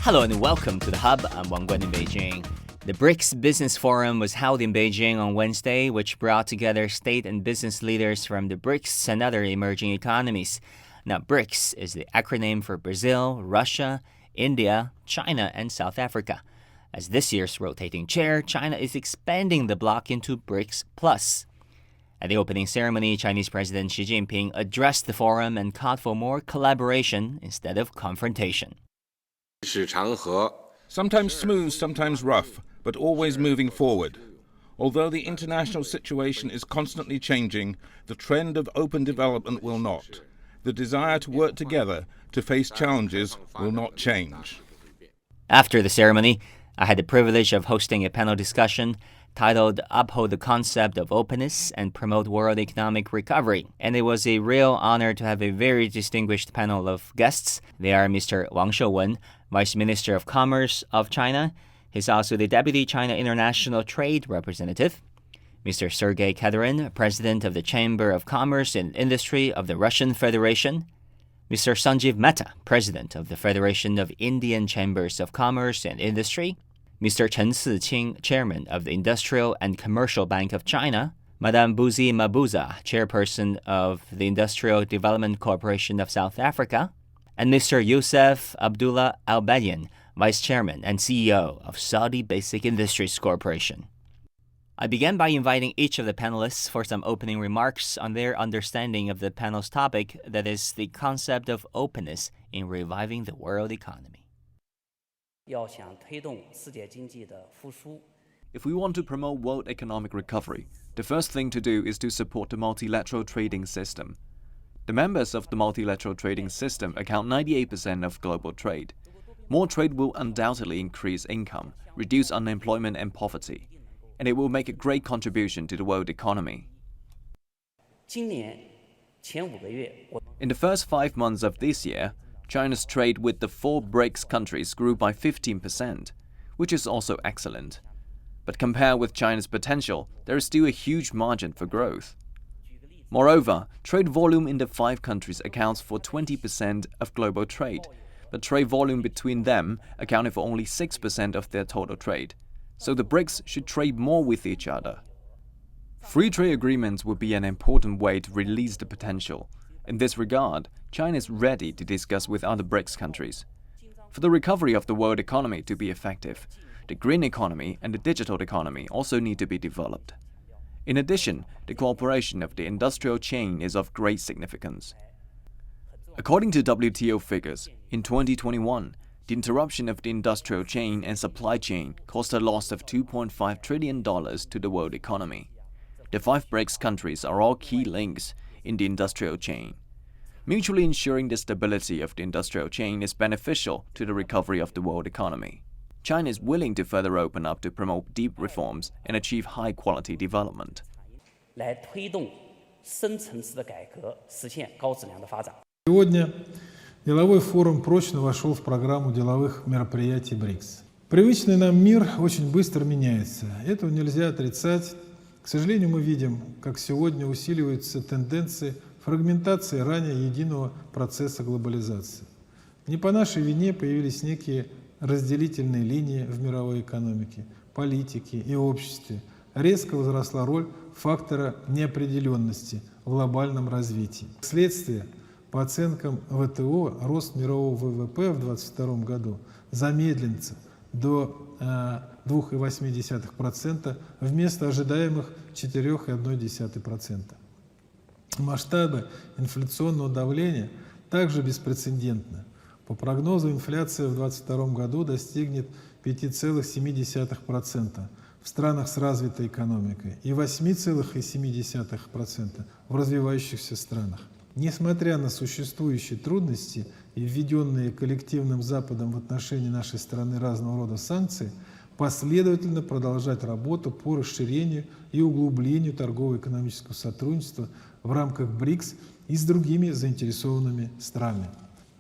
Hello and welcome to The Hub. I'm Wang Guan in Beijing. The BRICS Business Forum was held in Beijing on Wednesday, which brought together state and business leaders from the BRICS and other emerging economies. Now, BRICS is the acronym for Brazil, Russia, India, China, and South Africa. As this year's rotating chair, China is expanding the bloc into BRICS Plus. At the opening ceremony, Chinese President Xi Jinping addressed the forum and called for more collaboration instead of confrontation. Sometimes smooth, sometimes rough, but always moving forward. Although the international situation is constantly changing, the trend of open development will not. The desire to work together to face challenges will not change. After the ceremony, I had the privilege of hosting a panel discussion titled Uphold the Concept of Openness and Promote World Economic Recovery. And it was a real honor to have a very distinguished panel of guests. They are Mr. Wang Shouwen, Vice Minister of Commerce of China. He's also the Deputy China International Trade Representative. Mr. Sergey Katyrin, President of the Chamber of Commerce and Industry of the Russian Federation. Mr. Sanjiv Mehta, President of the Federation of Indian Chambers of Commerce and Industry. Mr. Chen Siqing, Chairman of the Industrial and Commercial Bank of China. Madame Busi Mabuza, Chairperson of the Industrial Development Corporation of South Africa. And Mr. Yousef Abdullah Al-Benyan, Vice Chairman and CEO of Saudi Basic Industries Corporation. I began by inviting each of the panelists for some opening remarks on their understanding of the panel's topic, that is, the concept of openness in reviving the world economy. If we want to promote world economic recovery, the first thing to do is to support the multilateral trading system. The members of the multilateral trading system account 98% of global trade. More trade will undoubtedly increase income, reduce unemployment and poverty, and it will make a great contribution to the world economy. In the first 5 months of this year, China's trade with the 4 BRICS countries grew by 15%, which is also excellent. But compared with China's potential, there is still a huge margin for growth. Moreover, trade volume in the 5 countries accounts for 20% of global trade, but trade volume between them accounted for only 6% of their total trade. So the BRICS should trade more with each other. Free trade agreements would be an important way to release the potential. In this regard, China is ready to discuss with other BRICS countries. For the recovery of the world economy to be effective, the green economy and the digital economy also need to be developed. In addition, the cooperation of the industrial chain is of great significance. According to WTO figures, in 2021, the interruption of the industrial chain and supply chain caused a loss of $2.5 trillion to the world economy. The 5 BRICS countries are all key links in the industrial chain. Mutually ensuring the stability of the industrial chain is beneficial to the recovery of the world economy. China is willing to further open up to promote deep reforms and achieve high-quality development. Сегодня деловой форум прочно вошел в программу деловых мероприятий БРИКС. Привычный нам мир очень быстро меняется. Этого нельзя отрицать. К сожалению, мы видим, как сегодня усиливаются тенденции фрагментации ранее единого процесса глобализации. Не по нашей вине появились некие разделительные линии в мировой экономике, политике и обществе. Резко возросла роль фактора неопределенности в глобальном развитии. Вследствие, по оценкам ВТО, рост мирового ВВП в 2022 году замедлится до 2,8% вместо ожидаемых 4,1%. Масштабы инфляционного давления также беспрецедентны. По прогнозу, инфляция в 2022 году достигнет 5,7% в странах с развитой экономикой и 8,7% в развивающихся странах. Несмотря на существующие трудности и введенные коллективным Западом в отношении нашей страны разного рода санкции, последовательно продолжать работу по расширению и углублению торгово-экономического сотрудничества в рамках БРИКС и с другими заинтересованными странами.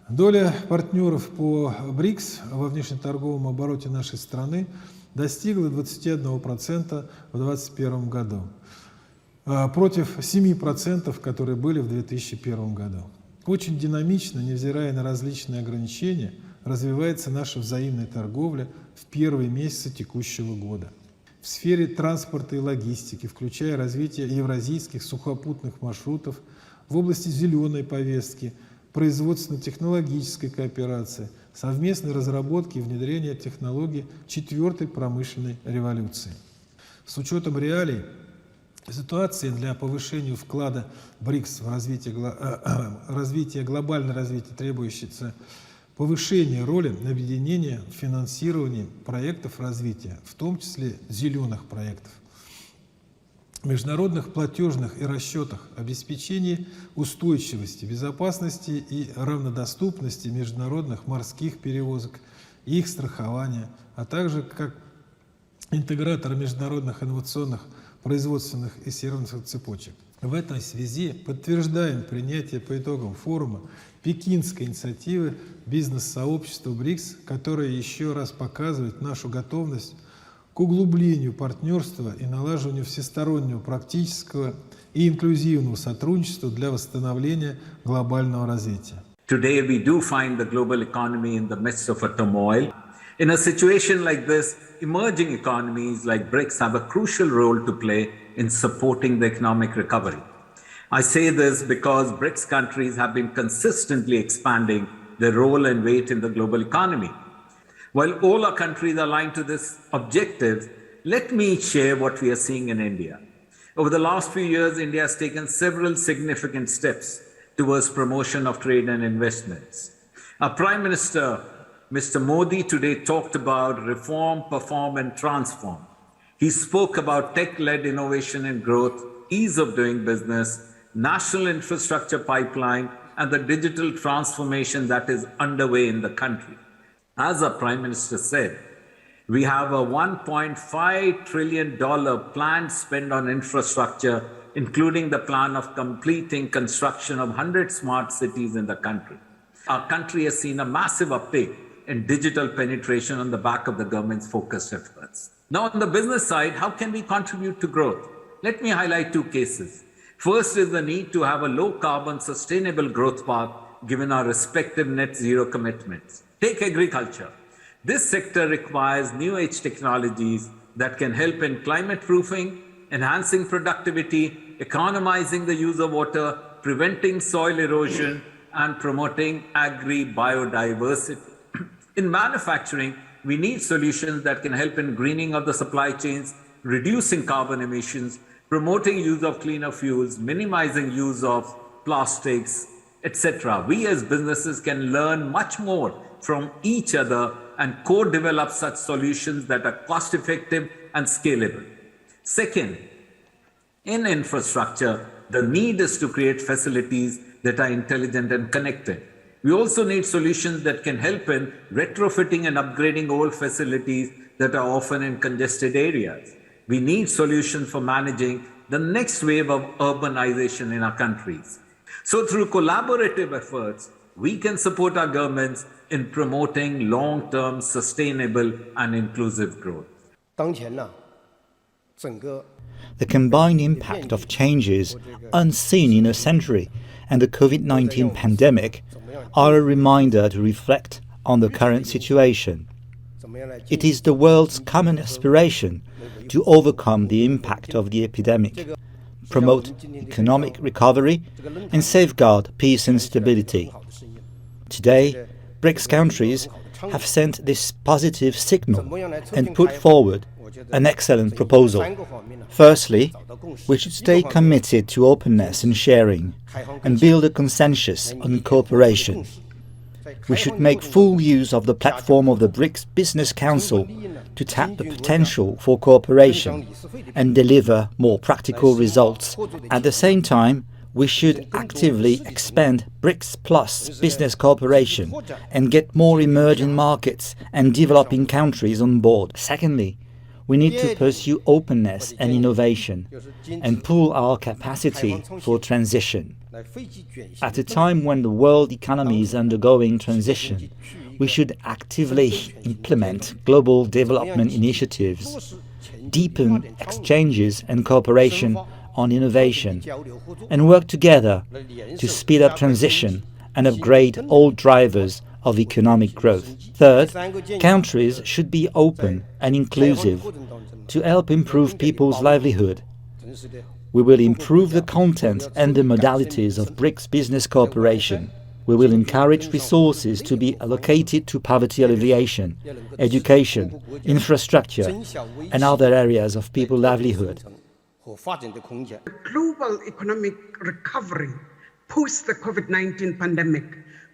Доля партнеров по БРИКС во внешнеторговом обороте нашей страны достигла 21% в 2021 году, против 7%, которые были в 2001 году. Очень динамично, невзирая на различные ограничения, развивается наша взаимная торговля в первые месяцы текущего года. В сфере транспорта и логистики, включая развитие евразийских сухопутных маршрутов, в области зеленой повестки, производственно-технологической кооперации, совместной разработки и внедрения технологий четвертой промышленной революции. С учетом реалий ситуации для повышения вклада БРИКС в развитие глобальное развитие, требующееся повышение роли объединения в финансировании проектов развития, в том числе зеленых проектов, международных платежных и расчетах, обеспечении устойчивости, безопасности и равнодоступности международных морских перевозок, их страхования, а также как интегратора международных инновационных производственных и сервисных цепочек. В этой связи подтверждаем принятие по итогам форума пекинской инициативы бизнес-сообщества БРИКС, которая еще раз показывает нашу готовность к углублению партнерства и налаживанию всестороннего практического и инклюзивного сотрудничества для восстановления глобального развития. Today we do find the global economy in the midst of a turmoil. In a situation like this, emerging economies like BRICS have a crucial role to play in supporting the economic recovery. I say this because BRICS countries have been consistently expanding their role and weight in the global economy. While all our countries are aligned to this objective, let me share what we are seeing in India. Over the last few years, India has taken several significant steps towards promotion of trade and investments. Our Prime Minister, Mr. Modi, today talked about reform, perform, and transform. He spoke about tech-led innovation and growth, ease of doing business, national infrastructure pipeline, and the digital transformation that is underway in the country. As our Prime Minister said, we have a $1.5 trillion planned spend on infrastructure, including the plan of completing construction of 100 smart cities in the country. Our country has seen a massive uptake in digital penetration on the back of the government's focused efforts. Now, on the business side, how can we contribute to growth? Let me highlight two cases. First is the need to have a low-carbon, sustainable growth path given our respective net zero commitments. Take agriculture. This sector requires new-age technologies that can help in climate proofing, enhancing productivity, economizing the use of water, preventing soil erosion, and promoting agri-biodiversity. In manufacturing, we need solutions that can help in greening of the supply chains, reducing carbon emissions, promoting use of cleaner fuels, minimizing use of plastics, etc. We as businesses can learn much more from each other and co-develop such solutions that are cost-effective and scalable. Second, in infrastructure, the need is to create facilities that are intelligent and connected. We also need solutions that can help in retrofitting and upgrading old facilities that are often in congested areas. We need solutions for managing the next wave of urbanization in our countries. So through collaborative efforts, we can support our governments in promoting long-term, sustainable and inclusive growth. The combined impact of changes unseen in a century and the COVID-19 pandemic are a reminder to reflect on the current situation. It is the world's common aspiration to overcome the impact of the epidemic, promote economic recovery, and safeguard peace and stability. Today, BRICS countries have sent this positive signal and put forward an excellent proposal. Firstly, we should stay committed to openness and sharing and build a consensus on cooperation. We should make full use of the platform of the BRICS Business Council to tap the potential for cooperation and deliver more practical results. At the same time, we should actively expand BRICS Plus business cooperation and get more emerging markets and developing countries on board. Secondly, we need to pursue openness and innovation and pool our capacity for transition. At a time when the world economy is undergoing transition, we should actively implement global development initiatives, deepen exchanges and cooperation on innovation, and work together to speed up transition and upgrade old drivers of economic growth. Third, countries should be open and inclusive to help improve people's livelihood. We will improve the content and the modalities of BRICS business cooperation. We will encourage resources to be allocated to poverty alleviation, education, infrastructure, and other areas of people's livelihood. Global economic recovery post the COVID-19 pandemic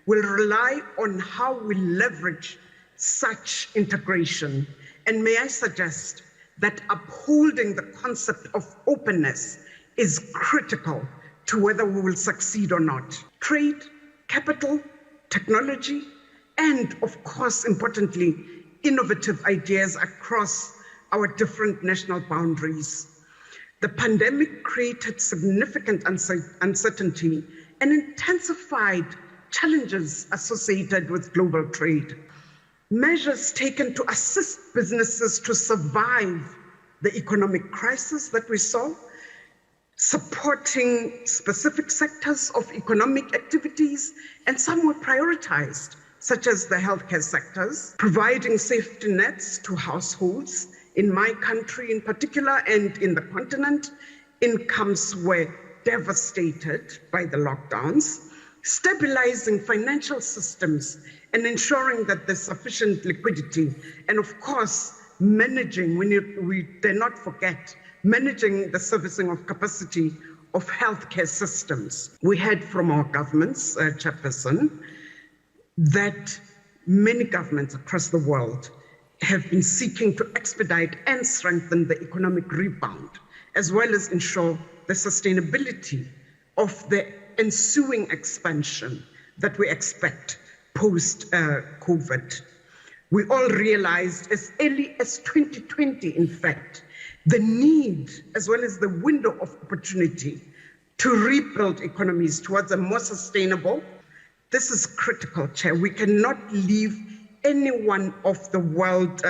will rely on how we leverage such integration. And may I suggest that upholding the concept of openness is critical to whether we will succeed or not. Trade, capital, technology, and of course, importantly, innovative ideas across our different national boundaries. The pandemic created significant uncertainty and intensified challenges associated with global trade. Measures taken to assist businesses to survive the economic crisis that we saw, supporting specific sectors of economic activities, and some were prioritized, such as the healthcare sectors, providing safety nets to households. In my country in particular and in the continent, incomes were devastated by the lockdowns, stabilizing financial systems and ensuring that there's sufficient liquidity. And of course, managing, we dare not forget, managing the servicing of capacity of healthcare systems. We heard from our governments, chairperson, that many governments across the world have been seeking to expedite and strengthen the economic rebound, as well as ensure the sustainability of the ensuing expansion that we expect post-COVID. We all realized as early as 2020, in fact, the need as well as the window of opportunity to rebuild economies towards a more sustainable. This is critical, Chair. We cannot leave anyone of the world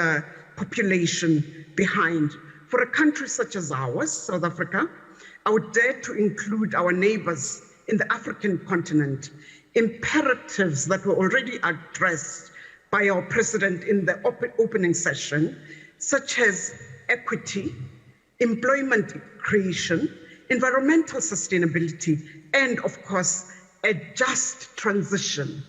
population behind. For a country such as ours, South Africa, I would dare to include our neighbors in the African continent, imperatives that were already addressed by our president in the opening session, such as equity, employment creation, environmental sustainability, and of course, a just transition,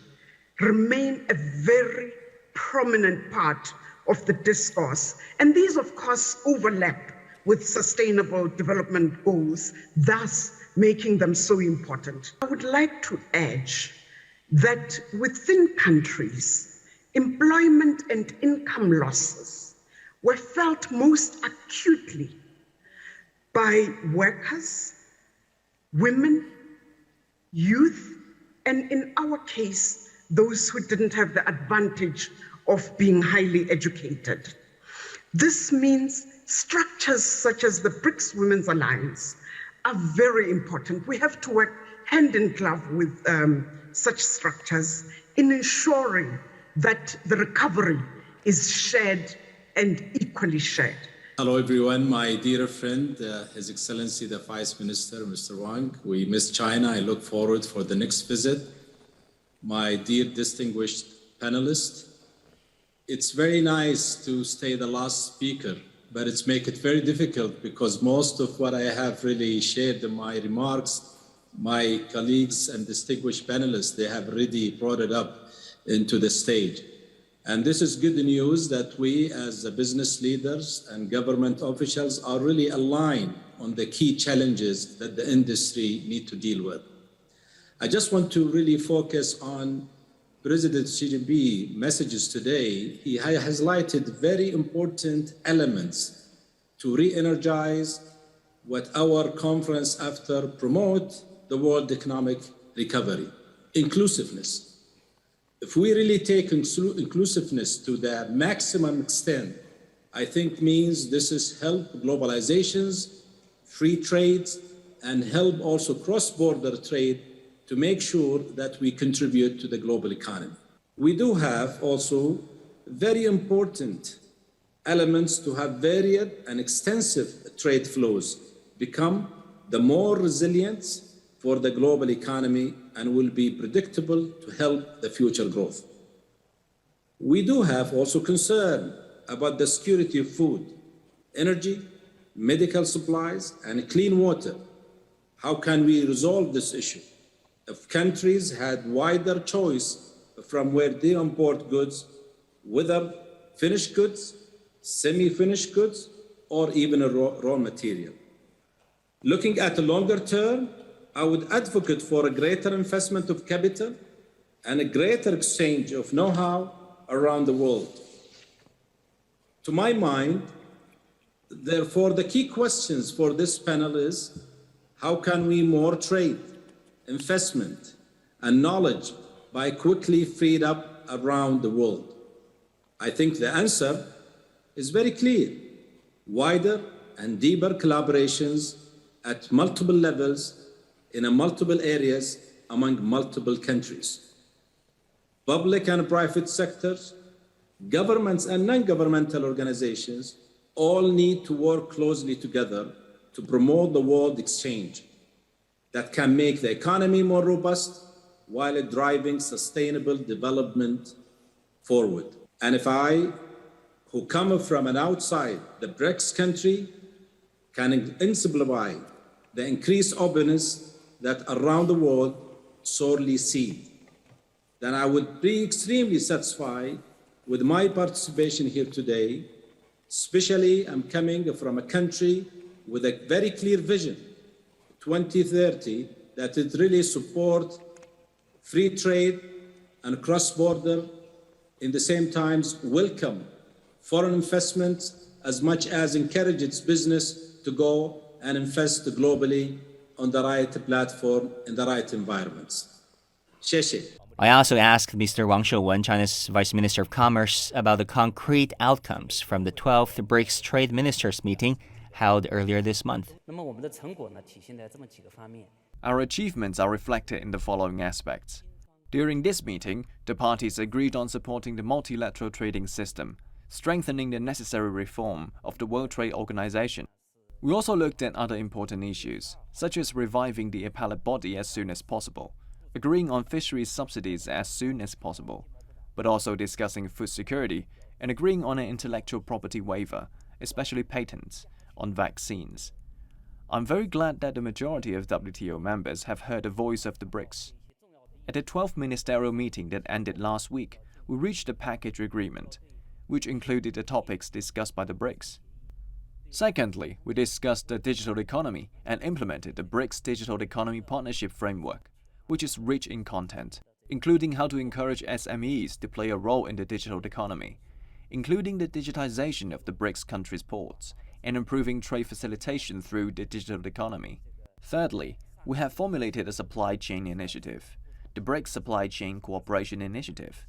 remain a very prominent part of the discourse. And these, of course, overlap with sustainable development goals, thus making them so important. I would like to urge that within countries, employment and income losses were felt most acutely by workers, women, youth, and in our case, those who didn't have the advantage of being highly educated. This means structures such as the BRICS Women's Alliance are very important. We have to work hand in glove with such structures in ensuring that the recovery is shared and equally shared. Hello, everyone. My dear friend, His Excellency, the Vice Minister, Mr. Wang. We miss China. I look forward for the next visit. My dear distinguished panelists, it's very nice to stay the last speaker, but it's make it very difficult because most of what I have really shared in my remarks, my colleagues and distinguished panelists, they have already brought it up into the stage. And this is good news that we as the business leaders and government officials are really aligned on the key challenges that the industry need to deal with. I just want to really focus on President Xi Jinping's messages today. He has highlighted very important elements to re-energize what our conference after promote the world economic recovery, inclusiveness. If we really take inclusiveness to the maximum extent, I think means this is help globalizations, free trades, and help also cross-border trade to make sure that we contribute to the global economy. We do have also very important elements to have varied and extensive trade flows become the more resilient for the global economy and will be predictable to help the future growth. We do have also concern about the security of food, energy, medical supplies, and clean water. How can we resolve this issue? If countries had wider choice from where they import goods, whether finished goods, semi-finished goods, or even a raw material. Looking at the longer term, I would advocate for a greater investment of capital and a greater exchange of know-how around the world. To my mind, therefore, the key questions for this panel is, how can we more trade, investment, and knowledge by quickly freed up around the world? I think the answer is very clear. Wider and deeper collaborations at multiple levels in multiple areas among multiple countries. Public and private sectors, governments and non-governmental organizations all need to work closely together to promote the world exchange that can make the economy more robust while driving sustainable development forward. And if I, who come from an outside the BRICS country, can exemplify the increased openness that around the world sorely see, then I would be extremely satisfied with my participation here today. Especially, I'm coming from a country with a very clear vision, 2030, that it really supports free trade and cross-border, in the same times welcome foreign investments as much as encourage its business to go and invest globally on the right platform in the right environments. I also asked Mr. Wang Shouwen, China's Vice Minister of Commerce, about the concrete outcomes from the 12th BRICS Trade Ministers Meeting held earlier this month. Our achievements are reflected in the following aspects. During this meeting, the parties agreed on supporting the multilateral trading system, strengthening the necessary reform of the World Trade Organization. We also looked at other important issues, such as reviving the appellate body as soon as possible, agreeing on fisheries subsidies as soon as possible, but also discussing food security and agreeing on an intellectual property waiver, especially patents, on vaccines. I'm very glad that the majority of WTO members have heard the voice of the BRICS. At the 12th ministerial meeting that ended last week, we reached a package agreement, which included the topics discussed by the BRICS. Secondly, we discussed the digital economy and implemented the BRICS Digital Economy Partnership Framework, which is rich in content, including how to encourage SMEs to play a role in the digital economy, including the digitization of the BRICS countries' ports and improving trade facilitation through the digital economy. Thirdly, we have formulated a supply chain initiative, the BRICS Supply Chain Cooperation Initiative.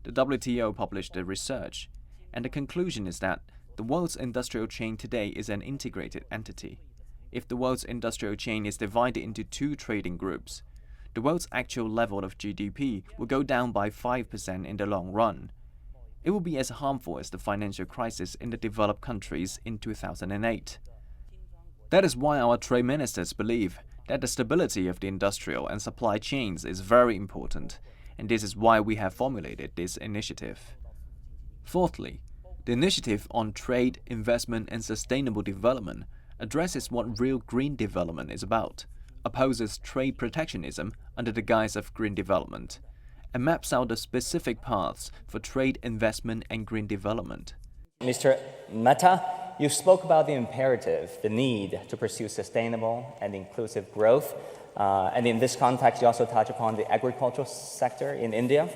The WTO published the research, and the conclusion is that the world's industrial chain today is an integrated entity. If the world's industrial chain is divided into two trading groups, the world's actual level of GDP will go down by 5% in the long run. It will be as harmful as the financial crisis in the developed countries in 2008. That is why our trade ministers believe that the stability of the industrial and supply chains is very important, and this is why we have formulated this initiative. Fourthly, the initiative on trade, investment, and sustainable development addresses what real green development is about, opposes trade protectionism under the guise of green development, and maps out the specific paths for trade, investment, and green development. Mr. Mehta, you spoke about the imperative, the need to pursue sustainable and inclusive growth. And in this context, you also touch upon the agricultural sector in India.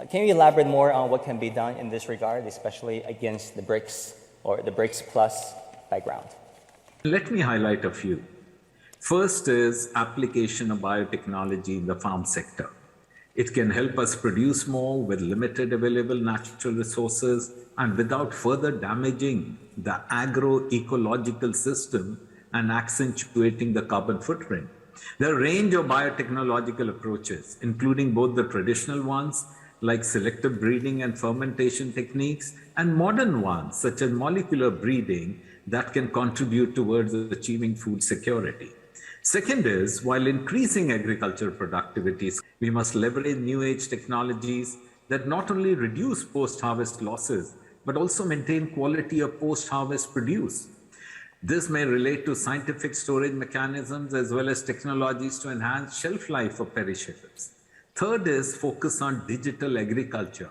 Can you elaborate more on what can be done in this regard, especially against the BRICS or the BRICS Plus background? Let me highlight a few. First is application of biotechnology in the farm sector. It can help us produce more with limited available natural resources and without further damaging the agroecological system and accentuating the carbon footprint. There are a range of biotechnological approaches, including both the traditional ones like selective breeding and fermentation techniques, and modern ones such as molecular breeding that can contribute towards achieving food security. Second is, while increasing agricultural productivity, we must leverage new age technologies that not only reduce post-harvest losses, but also maintain quality of post-harvest produce. This may relate to scientific storage mechanisms as well as technologies to enhance shelf life of perishables. Third is focus on digital agriculture.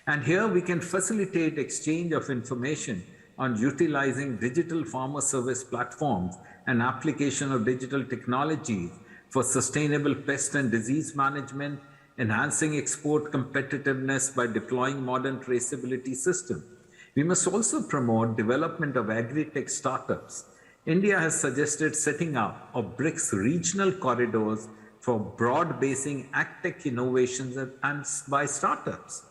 And here we can facilitate exchange of information on utilizing digital farmer service platforms and application of digital technologies for sustainable pest and disease management, enhancing export competitiveness by deploying modern traceability systems. We must also promote development of agri-tech startups. India has suggested setting up of BRICS regional corridors for broad-basing agtech innovations and by startups.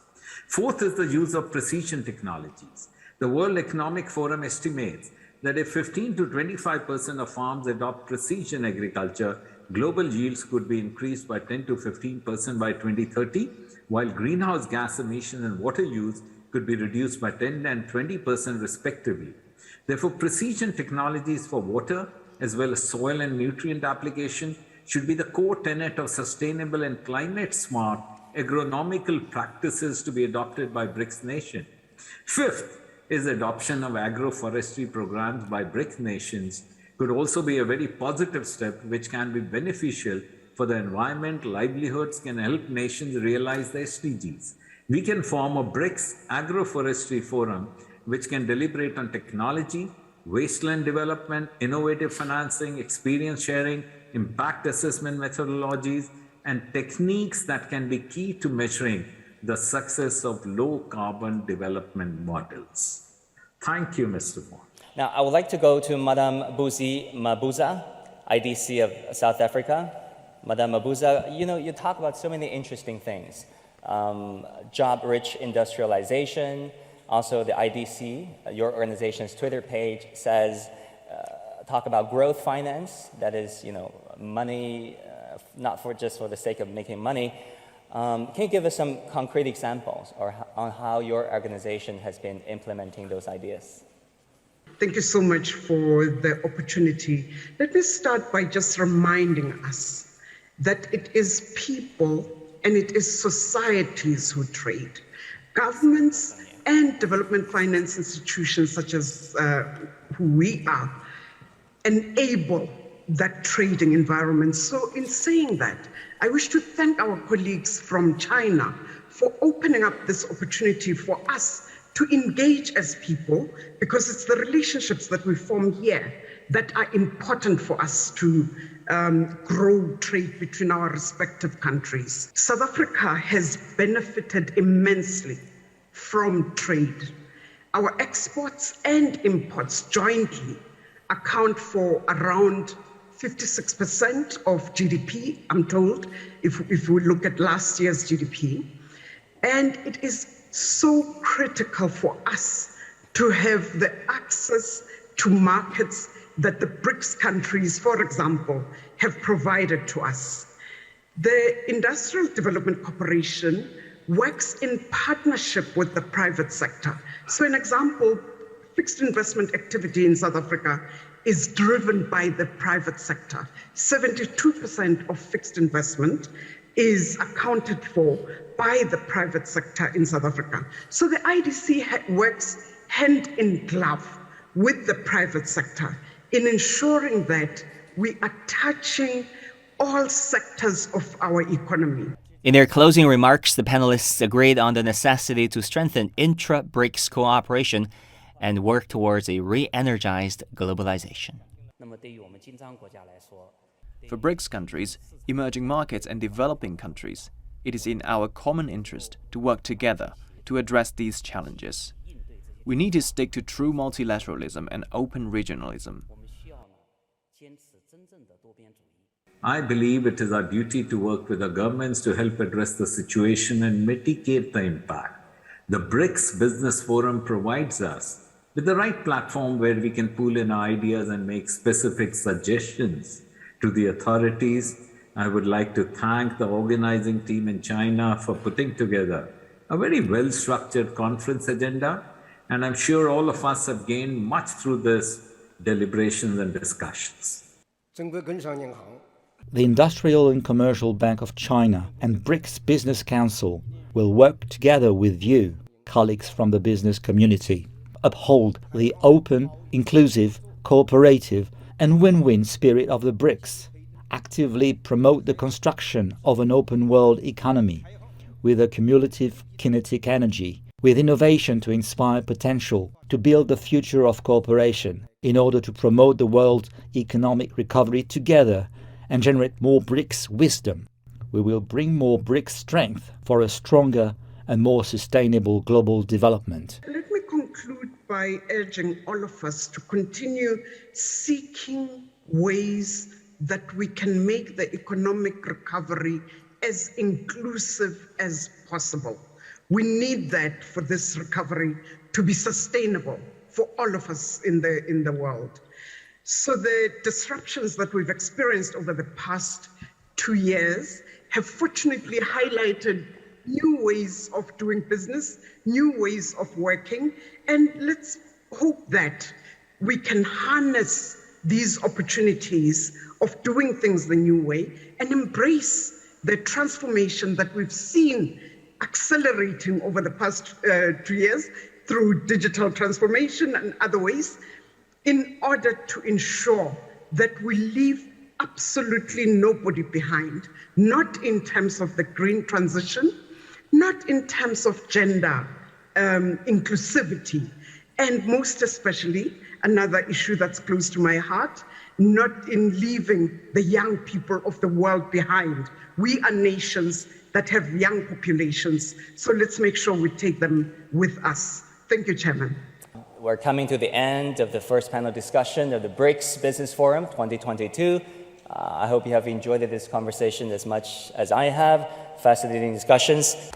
Fourth is the use of precision technologies. The World Economic Forum estimates that if 15 to 25% of farms adopt precision agriculture, global yields could be increased by 10 to 15% by 2030, while greenhouse gas emission and water use could be reduced by 10 and 20% respectively. Therefore, precision technologies for water as well as soil and nutrient application should be the core tenet of sustainable and climate-smart agronomical practices to be adopted by BRICS nations. Fifth is adoption of agroforestry programs by BRICS nations could also be a very positive step which can be beneficial for the environment, livelihoods, can help nations realize their SDGs. We can form a BRICS agroforestry forum which can deliberate on technology, wasteland development, innovative financing, experience sharing, impact assessment methodologies, and techniques that can be key to measuring the success of low carbon development models. Thank you, Mr. Wang. Now, I would like to go to Madam Busi Mabuza, IDC of South Africa. Madam Mabuza, you talk about so many interesting things. Job-rich industrialization, also the IDC, your organization's Twitter page says, talk about growth finance, that is, money, not just for the sake of making money. Can you give us some concrete examples on how your organization has been implementing those ideas? Thank you so much for the opportunity. Let me start by just reminding us that it is people and it is societies who trade. Governments and development finance institutions such as who we are enable that trading environment. So in saying that, I wish to thank our colleagues from China for opening up this opportunity for us to engage as people, because it's the relationships that we form here that are important for us to grow trade between our respective countries. South Africa has benefited immensely from trade. Our exports and imports jointly account for around 56% of GDP, I'm told, if we look at last year's GDP. And it is so critical for us to have the access to markets that the BRICS countries, for example, have provided to us. The Industrial Development Corporation works in partnership with the private sector. So an example, fixed investment activity in South Africa is driven by the private sector. 72% of fixed investment is accounted for by the private sector in South Africa. So the IDC works hand in glove with the private sector in ensuring that we are touching all sectors of our economy. In their closing remarks, the panelists agreed on the necessity to strengthen intra-BRICS cooperation and work towards a re-energized globalization. For BRICS countries, emerging markets and developing countries, it is in our common interest to work together to address these challenges. We need to stick to true multilateralism and open regionalism. I believe it is our duty to work with our governments to help address the situation and mitigate the impact. The BRICS Business Forum provides us with the right platform where we can pool in our ideas and make specific suggestions to the authorities. I would like to thank the organizing team in China for putting together a very well-structured conference agenda, and I'm sure all of us have gained much through this deliberations and discussions. The Industrial and Commercial Bank of China and BRICS Business Council will work together with you, colleagues from the business community, uphold the open, inclusive, cooperative and win-win spirit of the BRICS, actively promote the construction of an open world economy with a cumulative kinetic energy, with innovation to inspire potential, to build the future of cooperation in order to promote the world's economic recovery together and generate more BRICS wisdom. We will bring more BRICS strength for a stronger and more sustainable global development. Let me conclude by urging all of us to continue seeking ways that we can make the economic recovery as inclusive as possible. We need that for this recovery to be sustainable for all of us in the world. So the disruptions that we've experienced over the past 2 years have fortunately highlighted new ways of doing business, new ways of working, and let's hope that we can harness these opportunities of doing things the new way and embrace the transformation that we've seen accelerating over the past 2 years through digital transformation and other ways, in order to ensure that we leave absolutely nobody behind, not in terms of the green transition, not in terms of gender inclusivity, and most especially, another issue that's close to my heart, not in leaving the young people of the world behind. We are nations that have young populations, so let's make sure we take them with us. Thank you, Chairman. We're coming to the end of the first panel discussion of the BRICS Business Forum 2022. I hope you have enjoyed this conversation as much as I have. Fascinating discussions.